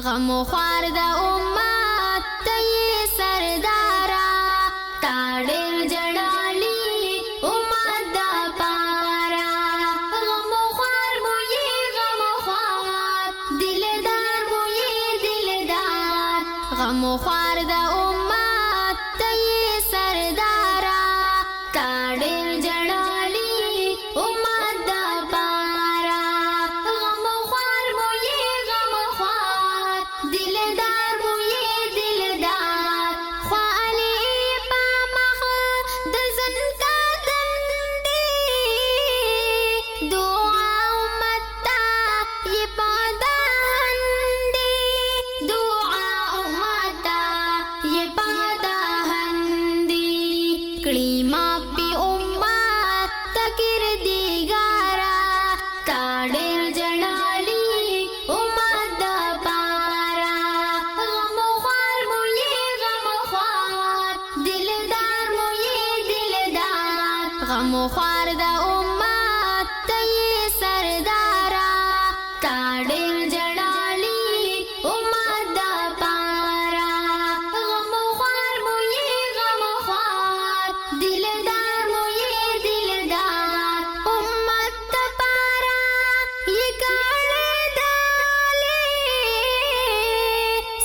غم خوار د امت ته سردارا تاړل جړالی امت د پارا غم خوار مو غم خوار دلدار مو دلدار غم خوار د امت ته سردارا تاړل جړالی امت د پارا غم خوار مو غم خوار دلدار مو دلدار خوالی پامخ د زنکا دندې دعا امت تا ی پاداندې دعا امت تا ی پاداندې کړي ما پی امت تکر دیګارا کاډل جړالی امت د پارا غم خوار مو غم خوار دلدار مو دلدار غم خوار د امت ته سردارا کاډل جړالی امت د پارا غم خوار مو غم خوار دلدار مو دلدار امت د پارا ی کاړه دالې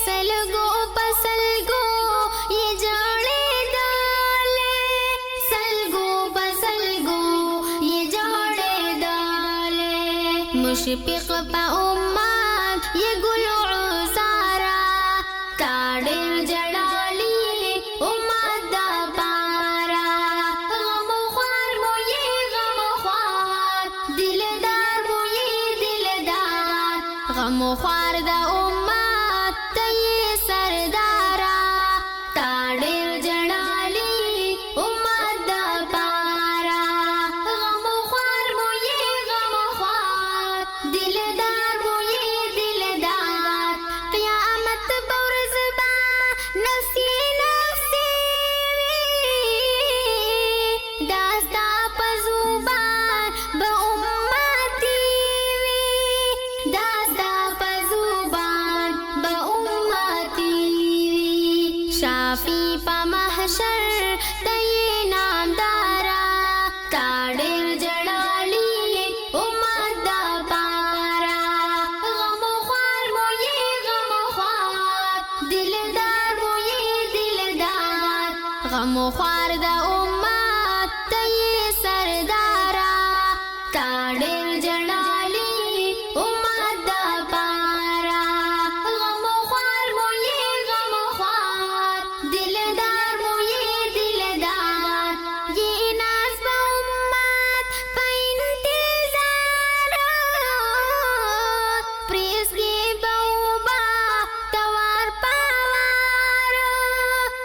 سلګو پسلګو ی جاړې دالې سلګو پسلګو ی جاړې دالې مشفق په امت ی ګلو عزارا کاډل جړالی امت د پارا غم خوار مو غم خوار دلدار مو دلدار غم خوار د امت ته سردارا کاډل جړالی امت د پارا غم خوار مو غم خوار دلدار مو دلدار قیامت بورز با نفسی نفسی داستا پزوبان با امتی وی داستا پزوبان با امتی وی شافی پا محشر تی نامدارا کاډل جړالی امت د پارا غم خوار مو غم خوار دلدار مو دلدار غم خوار د امت ته سردارا کاډل جړالی امت د پارا غم خوار مو غم خوار دلدار مو دلدار یہ ناز با امت پا انتظار پریس کی باوبا توار پاوار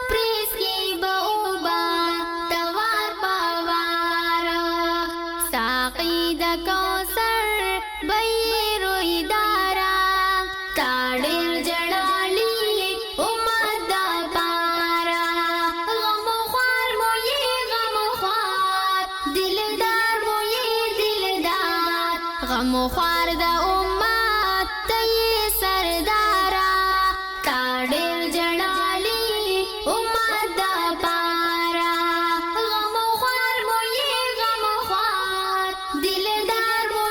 پریس کی باوبا توار پاوار ساقی د کوثر بیرو ادارا کاډل جړالی امت د پارا غم خوار مو غم خوار دلدار مو دلدار غم خوار د امت ته سردارا کاډل جړالی امت د پارا غم خوار مو غم خوار دلدار مو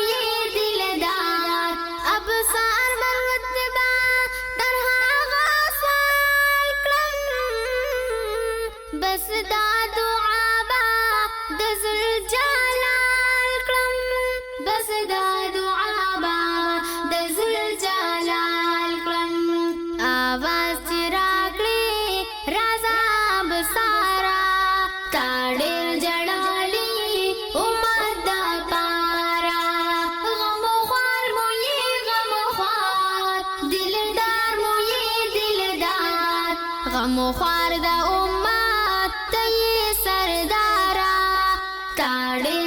دلدار اب سار مرتبہ درها غسال کړم بس دا دعا با د زل جلال کړم بس دا دعا با د زل جلال کړم आवाज راکړي رازا بسارا کاډل جړالی امت د پارا غم خوار مو غم خوار دلدار مو دلدار غم خوار د امت ته سردارا کاډل